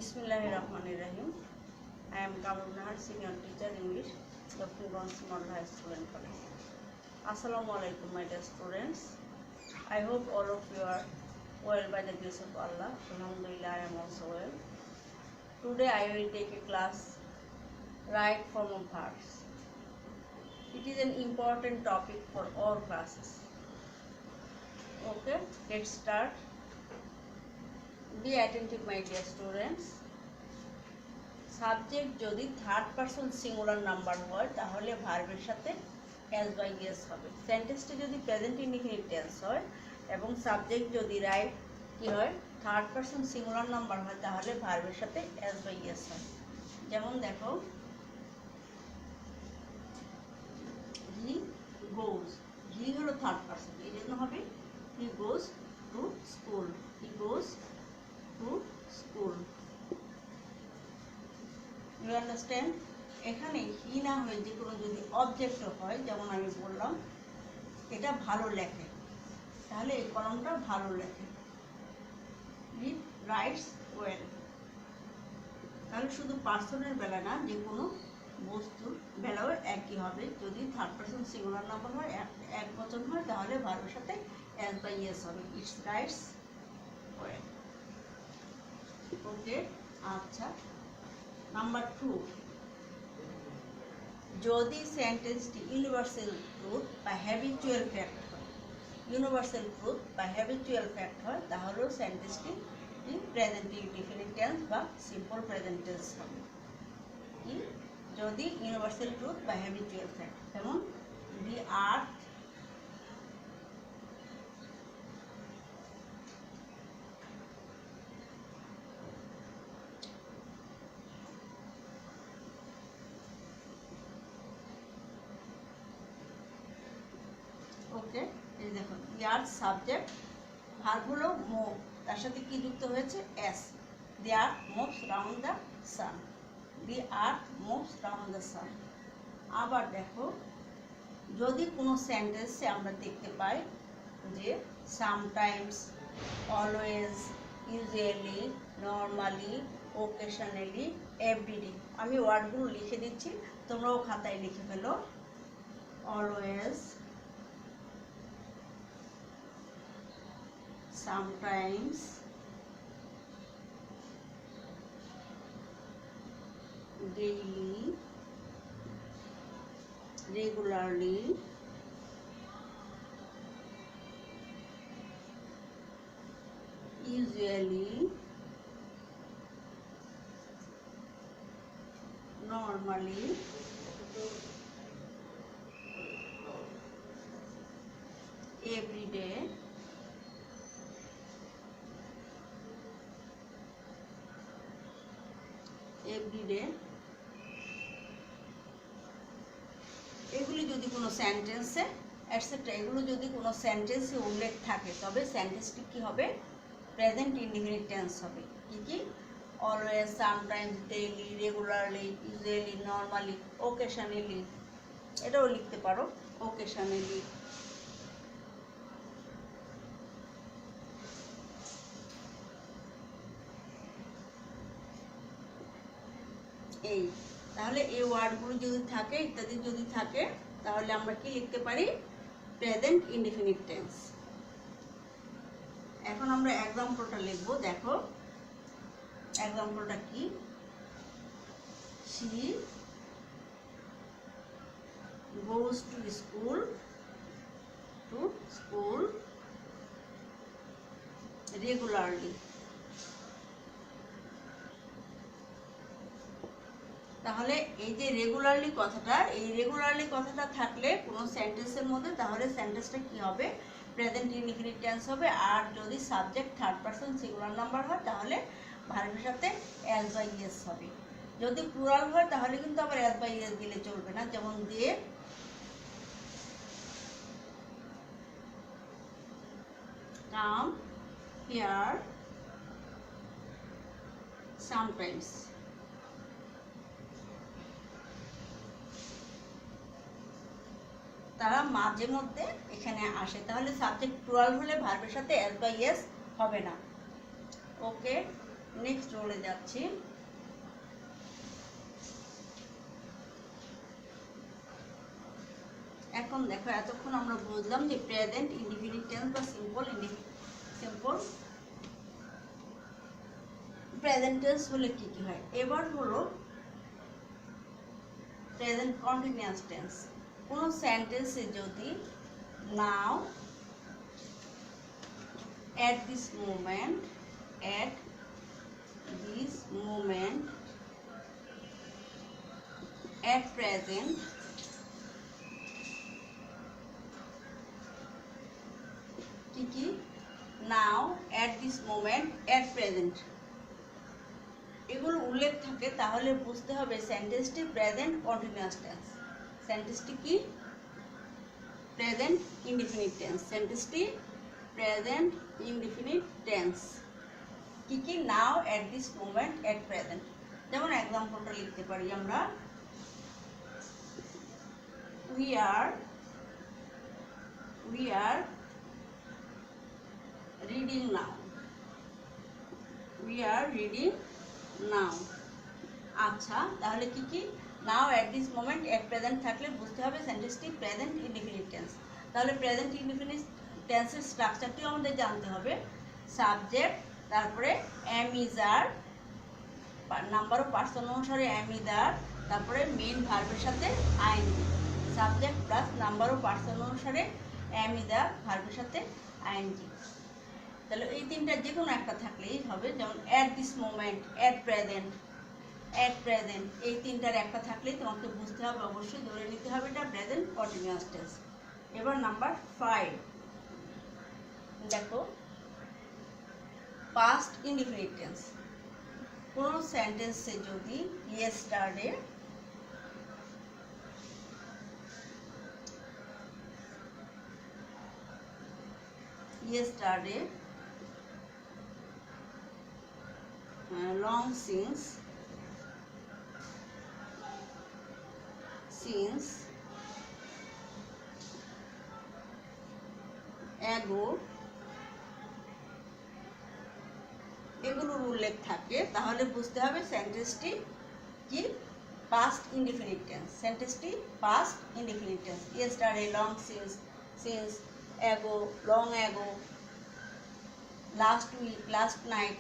Bismillahirrahmanirrahim. I am Kamrul Nahar, Senior Teacher English, Dakhinganj Model High School and College. Assalamu alaikum, my dear students. I hope all of you are well by the grace of Allah. Alhamdulillah, I am also well. Today I will take a class, right form of verbs. It is an important topic for all classes. Okay, let's start. Be attentive, my dear students. Subject যদি third person singular number হয় তাহলে ভার্বের সাথে S by S হবে। সেন্টেন্সটি যদি present indefinite tense হয় এবং subject যদি রাইট কি হয় থার্ড পারসন সিঙ্গুলার নাম্বার হয় তাহলে ভার্বের সাথে এস বাই এস হয়। যেমন দেখো, হি গোজ, হি হলো থার্ড পারসন, এই জন্য হবে he goes to school, he goes to school. You understand? এখানে হি না হয়ে যে কোনো যদি অবজেক্ট হয়, যেমন আমি বললাম এটা ভালো লেখে, তাহলে এই কলমটা ভালো লেখে, হি রাইটস ওয়েল। তাহলে শুধু পার্সনের বেলা না, যে কোনো বস্তুর বেলাও একই হবে। যদি থার্ড পারসন সিঙ্গুলার নাম্বার হয়, এক বচন হয়, তাহলে ভার্বের সাথে এস বাই এস হবে, ইটস রাইটস ওয়েল। ওকে, আচ্ছা। নাম্বার 2, যদি সেন্টেন্সটি ইউনিভার্সাল ট্রুথ বা হ্যাবিচুয়াল ফ্যাক্ট হয়, ইউনিভার্সাল ট্রুথ বা হ্যাবিচুয়াল ফ্যাক্ট হয়, তাহলেও সেন্টেন্সটি প্রেজেন্ট ইনডিফিনিট টেন্স বা সিম্পল প্রেজেন্ট টেন্স হবে। কি যদি ইউনিভার্সাল ট্রুথ বা হ্যাবিচুয়াল ফ্যাক্ট, যেমন দি আর্থ ওকে, এই দেখো ইয়ার সাবজেক্ট ভার্ব হলো মুভ, তার সাথে কি যুক্ত হয়েছে S. The earth moves round the San, the earth moves round the sun. আবার দেখো, যদি কোনো সেন্টেন্সে আমরা দেখতে পাই যে sometimes, always, usually, normally, occasionally, everyday, আমি ওয়ার্ডগুলো লিখে দিচ্ছি, তোমরাও খাতায় লিখে ফেলো। Always, sometimes, daily, regularly, usually, normally, every day, everyday. এগুলি যদি কোনো সেন্টেন্সে এটসেট্রা, এগুলো যদি কোনো সেন্টেন্সে উল্লেখ থাকে তবে সেন্টেন্সটি কি হবে প্রেজেন্ট ইনডিফিনিট টেন্স হবে। কি কি? Always, sometimes, daily, regularly, usually, normally, occasionally, এটাও লিখতে পারো ওকেশনালি। এই তাহলে এই ওয়ার্ডগুলো যদি থাকে, ইত্যাদি যদি থাকে, তাহলে আমরা কি লিখতে পারি প্রেজেন্ট ইনডিফিনিট টেন্স। এখন আমরা এক্সাম্পলটা লিখব। দেখো এক্সাম্পলটা কি, she goes to school, regularly. তাহলে এই যে রেগুলারলি কথাটা, এই রেগুলারলি কথাটা থাকলে কোনো সেন্টেন্সের মধ্যে, তাহলে সেন্টেন্সটা কি হবে প্রেজেন্ট ইনডিফিনিট টেন্স হবে। আর যদি subject third person singular number হয় তাহলে ভার্বের সাথে এস বাই এস হবে। যদি প্লুরাল হয় তাহলে কিন্তু আবার এস বাই এস দিলে চলবে না। যেমন দিয়ে কাম হিয়ার সামটাইমস, তারা মাঝে মধ্যে এখানে আসে। তাহলে সাবজেক্ট প্লুরাল হলে ভার্বের সাথে এস বাই এস হবে না। ওকে, নেক্সট রোলে যাচ্ছি। এখন দেখো, এতক্ষণ আমরা বুঝলাম যে প্রেজেন্ট ইনডিফিনিট টেন্স বা সিম্পল প্রেজেন্ট টেন্স হলে কি কি হয়। এবার হলো প্রেজেন্ট কন্টিনিউয়াস টেন্স। কোনো সেন্টেন্সে যদি নাও, at this moment, at present, কি নাও, at this moment, at present এগুলো উল্লেখ থাকে, তাহলে বুঝতে হবে সেন্টেন্সটি প্রেজেন্ট কন্টিনিউয়াস টেন্স। সেন্টেন্সটি কি? Present indefinite tense. সেন্টেন্সটি প্রেজেন্ট ইনডিফিনিট টেন্স। কি now, at this moment, at present. যেমন এক্সাম্পলটা লিখতে পারি আমরা, we are reading now, we are reading now। আচ্ছা, তাহলে কি now, at this moment, at present থাকলে বুঝতে হবে সেন্টেন্সটি প্রেজেন্ট ইনডিফিনিট টেন্স। তাহলে প্রেজেন্ট ইনডিফিনিট টেন্সের স্ট্রাকচারটিও আমাদের জানতে হবে। সাবজেক্ট, তারপরে am is are, number of person অনুসারে এম ইজ আর, তারপরে মেইন ভার্বের সাথে ING. Subject plus number of person অনুসারে এম ইজ আর, ভার্বের সাথে আইএনজি। তাহলে এই তিনটা যে কোনো একটা থাকলেই হবে। যেমন at this moment, at present, এই তিনটার একটা থাকলেই তোমাকে বুঝতে হবে, অবশ্যই ধরে নিতে হবে এটা প্রেজেন্ট কন্টিনিউয়াস টেন্স। এবার নাম্বার 5 দেখো, পাস্ট ইনডিফিনিট টেন্স। কোনো সেন্টেন্সে যদি yesterday, long since, ago এগুলোর উল্লেখ থাকে, তাহলে বুঝতে হবে সেন্টেন্সটি কি? Past indefinite tense. সেন্টেন্সটি past indefinite tense. yesterday, long since, ago, long ago, last week, last night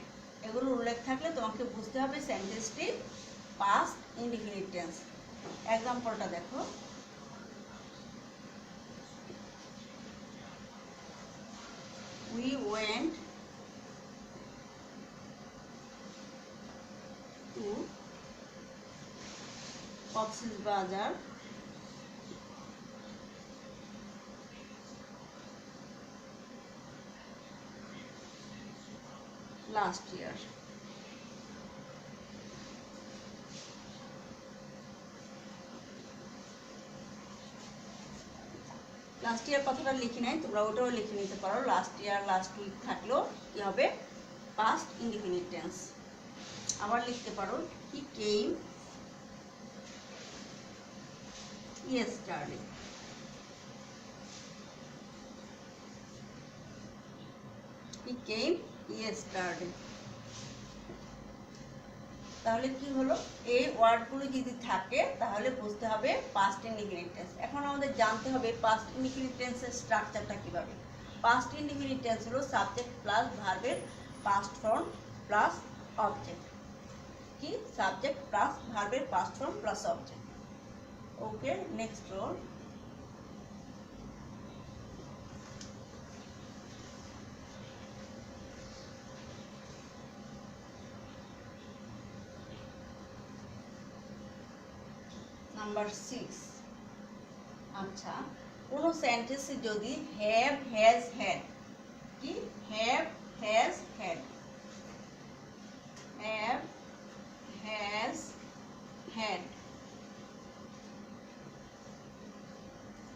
এগুলো উল্লেখ থাকলে তোমাকে বুঝতে হবে সেন্টেন্সটি পাস্ট ইনডিফিনিট টেন্স। এক্সাম্পলটা দেখো, we went to Coxsbazar last year। Last year কথাটা লিখি নাই, তোমরা ওটাও লিখে নিতে পারো। লাস্ট ইয়ার, লাস্ট উইক থাকলেও কি হবে? Past indefinite tense. আবার লিখতে পারো, হি কেম yesterday, he came yesterday। তাহলে কি হলো? এই ওয়ার্ডগুলো যদি থাকে তাহলে বুঝতে হবে পাস্ট ইনডিফিনিট টেন্স। এখন আমাদের জানতে হবে পাস্ট ইনডিফিনিট টেন্সের স্ট্রাকচারটা কিভাবে। পাস্ট ইনডিফিনিট টেন্স হলো সাবজেক্ট প্লাস ভার্বের পাস্ট ফর্ম প্লাস অবজেক্ট। কি? সাবজেক্ট প্লাস ভার্বের পাস্ট ফর্ম প্লাস অবজেক্ট। ওকে, নেক্সট রোল। নাম্বার 6। আচ্ছা, কোনো সেন্টেন্সে যদি হ্যাভ, হ্যাজ, হ্যাড, কি? Have, has, had, have, has, had,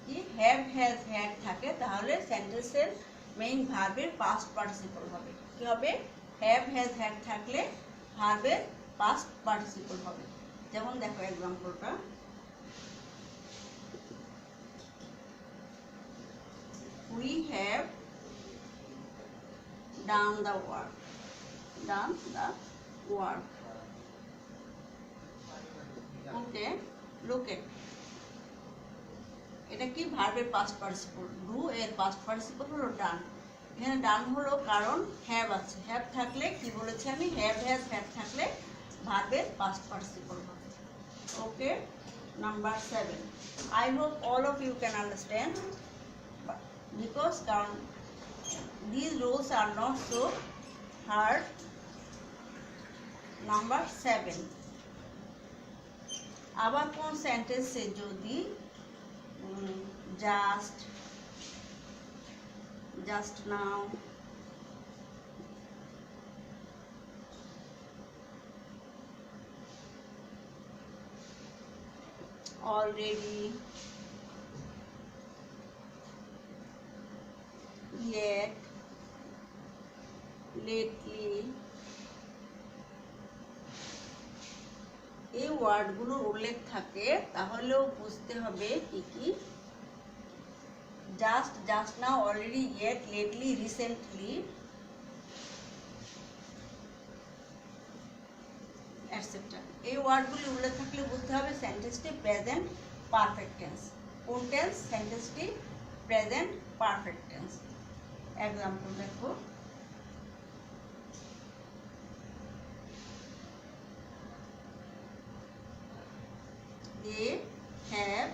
কি? হ্যাভ, হ্যাজ, হ্যাড থাকে, তাহলে সেন্টেন্সের মেইন ভার্বের পাস্ট পার্টিসিপল হবে। কি হবে? হ্যাভ, হ্যাজ, হ্যাড থাকলে ভার্বের পাস্ট পার্টিসিপল হবে। যেমন দেখো এক্সাম্পলটা, we have done the work, done the work. Okay, look at. এটা কি ভার্বের পাস্ট পার্টিসিপল, ডু এর পাস্ট পার্টিসিপল হলো ডান। এখানে ডান হলো কারণ হ্যাভ আছে, হ্যাভ থাকলে কি বলেছি আমি, হ্যাভ হ্যাজ হ্যাভ থাকলে ভার্বের পাস্ট পার্টিসিপল হবে। ওকে, number 7, I hope all of you can understand because কারণ these rules are not so hard. Number 7, আবার কোন সেন্টেন্সে যদি just now, already, yet, lately, এই ওয়ার্ডগুলোর উল্লেখ থাকে তাহলেও বুঝতে হবে কি কি, just now, already, yet, lately, recently, etc. এই ওয়ার্ডগুলি উল্লেখ থাকলে বুঝতে হবে সেন্টেন্সটি প্রেজেন্ট পারফেক্ট টেন্স। কোন টেন্স? সেন্টেন্সটি প্রেজেন্ট পারফেক্ট টেন্স। এক্সাম্পল দেখো, they have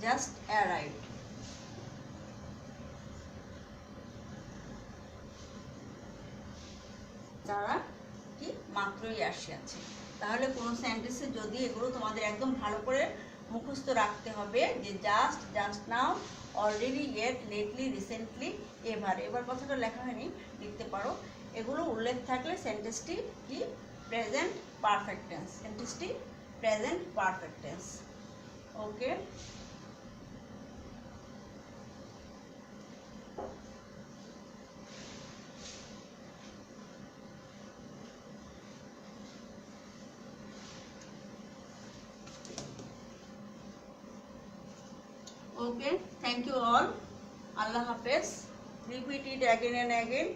just arrived. তারা কি মাত্রই আসিয়াছে। তাহলে কোনো সেন্টেন্সে যদি এগুলো তোমাদের একদম ভালো করে মুখস্থ রাখতে হবে যে just now, already, yet, lately, recently, এবার কথাটা লেখা হয়নি, লিখতে পারো। এগুলো উল্লেখ থাকলে সেন্টেন্সটি কি প্রেজেন্ট পারফেক্ট টেন্স, সেন্টেন্সটি present perfect tense. Okay, thank you all. Allah Hafiz. Repeat it again and again.